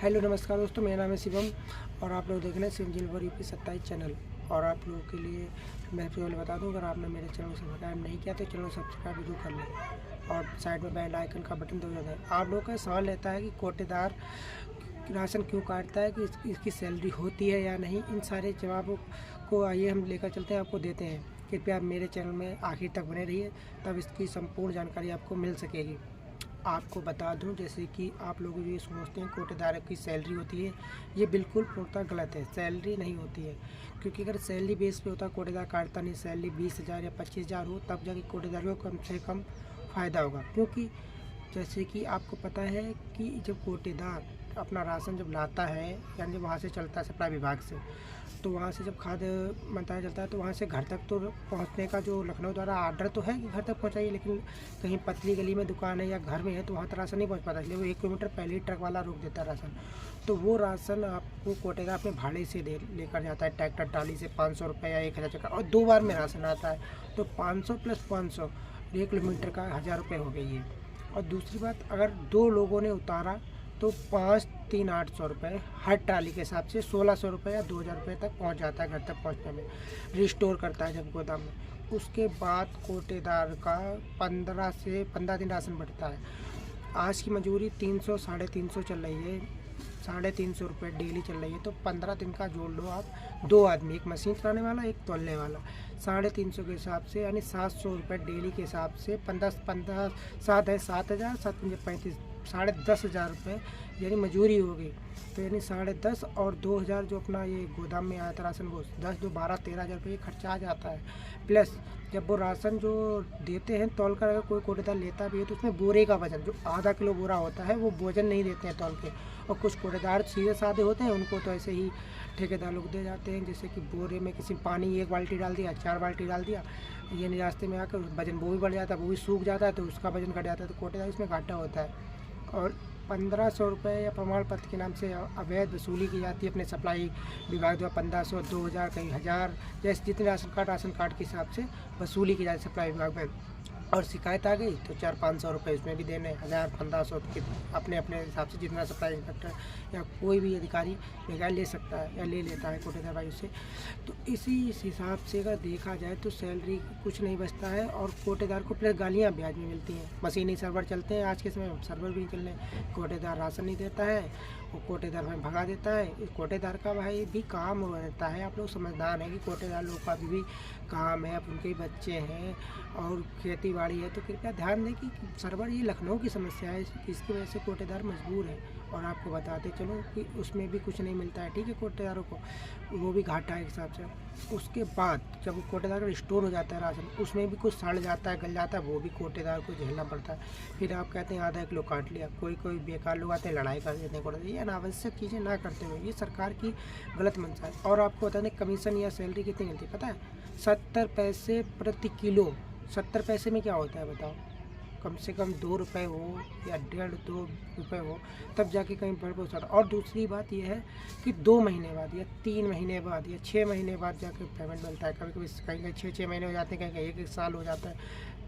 Hello नमस्कार दोस्तों, मेरा नाम है शिवम और आप लोग देख रहे हैं शिवम जिलवर यूपी 27 चैनल। और आप लोगों के लिए मैं सबसे पहले बता दूं, अगर आपने मेरे चैनल को सब्सक्राइब नहीं किया तो चैनल सब्सक्राइब जरूर कर लें और साइड में बेल आइकन का बटन दबा दें। आप लोगों का सवाल रहता है कि कोटेदार राशन क्यों काटता है, कि इसकी सैलरी होती है या नहीं। इन सारे जवाबों को आइए हम लेकर चलते हैं, आपको देते हैं। कृपया आप मेरे चैनल में आखिर तक बने रहिए, तब इसकी संपूर्ण जानकारी आपको मिल सकेगी। आपको बता दूं, जैसे कि आप लोग ये सोचते हैं कोटेदार की सैलरी होती है, ये बिल्कुल पूर्णतः गलत है। सैलरी नहीं होती है, क्योंकि अगर सैलरी बेस पे होता कोटेदार काटता नहीं। सैलरी 20,000 या 25,000 हो तब जाके कोटेदार को कम से कम फ़ायदा होगा। क्योंकि जैसे कि आपको पता है कि जब कोटेदार अपना राशन जब लाता है, यानी वहाँ से चलता है सप्लाई विभाग से, तो वहाँ से जब खाद्य मंत्रालय चलता है तो वहाँ से घर तक तो पहुँचने का जो लखनऊ द्वारा आर्डर तो है कि घर तक पहुँचाइए, लेकिन कहीं पतली गली में दुकान है या घर में है तो वहाँ तक राशन नहीं पहुँच पाता, इसलिए वो 1 किलोमीटर पहले ही ट्रक वाला रोक देता है राशन। तो वो राशन आपको कोटेदार अपने भाड़े से लेकर जाता है, ट्रैक्टर ट्राली से 500 रुपये या 1,000 चक्कर, और 2 बार में राशन आता है। तो 500 + 500 1 किलोमीटर का 1,000 रुपये हो गई है। और दूसरी बात, अगर 2 लोगों ने उतारा तो 5 3 800 रुपये हर ट्राली के हिसाब से 1,600 रुपये या 2,000 रुपये तक पहुंच जाता है घर तक पहुंचने में। रिस्टोर करता है जब गोदाम में। उसके बाद कोटेदार का 15 से 15 दिन राशन बढ़ता है। आज की मजदूरी 300 350 चल रही है, 350 रुपये डेली चल रही है। तो 15 दिन का जोड़ लो आप, 2 आदमी, एक मशीन चलाने वाला एक तौलने वाला, 350 के हिसाब से यानी 700 रुपये डेली के हिसाब से 15 7 है 7,000 7 35 10,500 रुपये यानी मजदूरी होगी। तो यानी 10.5 और 2,000 जो अपना ये गोदाम में आया था राशन, वो 10 2 12 13,000 रुपये खर्चा आ जाता है। प्लस जब वो राशन जो देते हैं तौल कर, अगर कोई कोटेदार लेता भी है तो उसमें बोरे का वजन जो आधा किलो बोरा होता है वो वजन नहीं देते हैं तौल के। और कुछ कोटेदार सीधे साधे होते हैं, उनको तो ऐसे ही ठेकेदार लोग दे जाते हैं, जैसे कि बोरे में किसी पानी 1 बाल्टी डाल दिया, 4 बाल्टी डाल दिया, यानी रास्ते में आकर वजन वो भी बढ़ जाता है, वो भी सूख जाता है तो उसका वजन घट जाता है। तो कोटेदार इसमें घाटा होता है। और 1,500 रुपये या प्रमाण पत्र के नाम से अवैध वसूली की जाती है अपने सप्लाई विभाग द्वारा। 1,500 2,000 कहीं 1,000, जैसे जितने राशन कार्ड के हिसाब से वसूली की जाती है सप्लाई विभाग में। और शिकायत आ गई तो 400-500 रुपये उसमें भी देने, 1,000-1,500 अपने अपने हिसाब से जितना सप्लाई इंस्पेक्टर या कोई भी अधिकारी ले सकता है या ले लेता है कोटेदार भाई से। तो इसी हिसाब से अगर देखा जाए तो सैलरी कुछ नहीं बचता है और कोटेदार को प्लस गालियाँ ब्याज में मिलती हैं। मशीनी सर्वर चलते हैं आज के समय, सर्वर भी चल रहे हैं, कोटेदार राशन नहीं देता है, वो कोटेदार भाई भगा देता है। इस कोटेदार का भाई भी काम रहता है। आप लोग समझदार हैं कि कोटेदार लोग का भी काम है, अब उनके बच्चे हैं और खेती बाड़ी है। तो कृपया ध्यान दें कि सर्वर ये लखनऊ की समस्या है, इसकी वजह से कोटेदार मजबूर है। और आपको बताते चलो कि उसमें भी कुछ नहीं मिलता है, ठीक है, कोटेदारों को वो भी घाटा है एक हिसाब से। उसके बाद जब कोटेदार का स्टोर हो जाता है राशन, उसमें भी कुछ सड़ जाता है, गल जाता है, वो भी कोटेदार को झेलना पड़ता है। फिर आप कहते हैं आधा किलो काट लिया, कोई बेकार लोग आते हैं लड़ाई कर देते हैं कोटेदार। ये अनावश्यक चीज़ें ना करते हुए ये सरकार की गलत मंशा है। और आपको बता दें कमीशन या सैलरी कितनी मिलती है पता है? 70 पैसे प्रति किलो। 70 पैसे में क्या होता है बताओ? कम से कम 2 रुपये हो या 1.5-2 रुपये हो तब जाके कहीं पर पहुँचा। और दूसरी बात यह है कि 2 महीने बाद या 3 महीने बाद या 6 महीने बाद जाकर पेमेंट मिलता है। कभी कभी कहीं 6 महीने हो जाते हैं, कहीं 1 साल हो जाता है,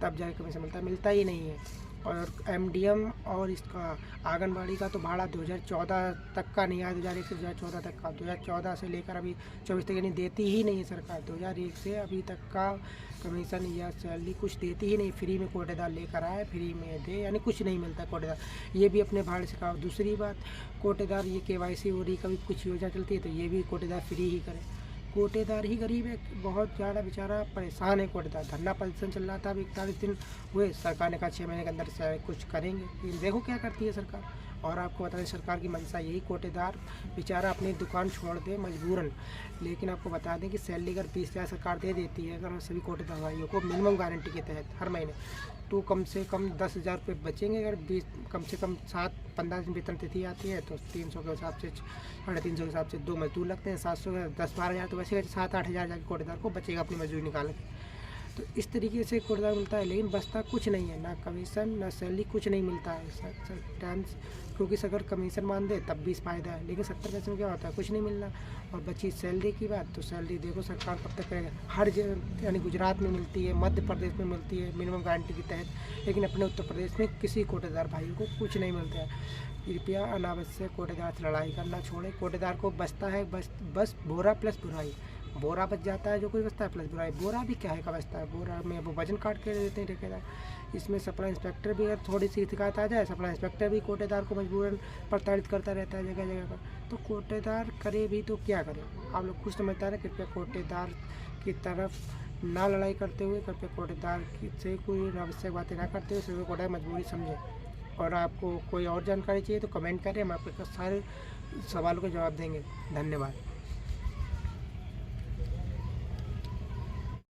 तब जाके कमीशन मिलता है, मिलता ही नहीं है। और एमडीएम और इसका आंगनबाड़ी का तो भाड़ा 2014 तक का नहीं आया, 2001 से 2014 तक का। 2014 से लेकर अभी 24 तक यानी देती ही नहीं है सरकार। 2001 से अभी तक का कमीशन या सैलरी कुछ देती ही नहीं। फ्री में कोटेदार लेकर आए, फ्री में दे, यानी कुछ नहीं मिलता कोटेदार, ये भी अपने भाड़े से खाओ। दूसरी बात, कोटेदार ये KYC हो रही, कभी कुछ योजना चलती है तो ये भी कोटेदार फ्री ही करे। कोटेदार ही गरीब है, बहुत ज़्यादा बेचारा परेशान है कोटेदार। धरना प्रदर्शन चल रहा था, अभी 41 दिन हुए, सरकार ने कहा 6 महीने के अंदर से कुछ करेंगे, लेकिन देखो क्या करती है सरकार। और आपको बता दें सरकार की मंशा यही, कोटेदार बेचारा अपनी दुकान छोड़ दे मजबूरन। लेकिन आपको बता दें कि सैलरी अगर 20,000 सरकार दे देती है अगर सभी कोटेदार भाइयों को मिनिमम गारंटी के तहत हर महीने, तो कम से कम 10,000 रुपये बचेंगे। अगर 20 कम से कम 7-15 दिन वेतन तिथि आती है तो 300 के हिसाब से 350 के हिसाब से 2 मजदूर लगते हैं, 700 10-12 हज़ार तो वैसे 7-8 हज़ार जाके कोटेदार को बचेगा अपनी मजदूरी निकाल के। तो इस तरीके से कोटेदार मिलता है, लेकिन बचता कुछ नहीं है, ना कमीशन ना सैलरी, कुछ नहीं मिलता है सर टाइम्स, क्योंकि अगर कमीशन मान दे तब भी फ़ायदा है, लेकिन 70% में क्या होता है, कुछ नहीं मिलना। और बची सैलरी की बात, तो सैलरी देखो सरकार कब तक करेगा। हर यानी गुजरात में मिलती है, मध्य प्रदेश में मिलती है मिनिमम गारंटी के तहत, लेकिन अपने उत्तर प्रदेश में किसी कोटेदार भाई को कुछ नहीं मिलता है। कृपया अनावश्यक कोटेदार से लड़ाई करना छोड़े। कोटेदार को बचता है बस बोरा प्लस बुराई, बोरा बच जाता है जो कुछ बचता है प्लस बुराई। बोरा भी क्या है का बचता है, बोरा में वो वजन काट के देते हैं ठेकेदार। इसमें सप्लाई इंस्पेक्टर भी अगर थोड़ी सी शिकायत आ जाए, सप्लाई इंस्पेक्टर भी कोटेदार को मजबूरन प्रताड़ित करता रहता है जगह जगह पर। तो कोटेदार करे भी तो क्या करे, आप लोग कुछ समझदार है। कृपया कोटेदार की तरफ ना लड़ाई करते हुए, कृपया कोटेदार से कोई अनावश्यक बातें ना करते हुए सभी कोटेदार मजबूरी समझें। और आपको कोई और जानकारी चाहिए तो कमेंट करें, हम आपके सारे सवालों का जवाब देंगे। धन्यवाद।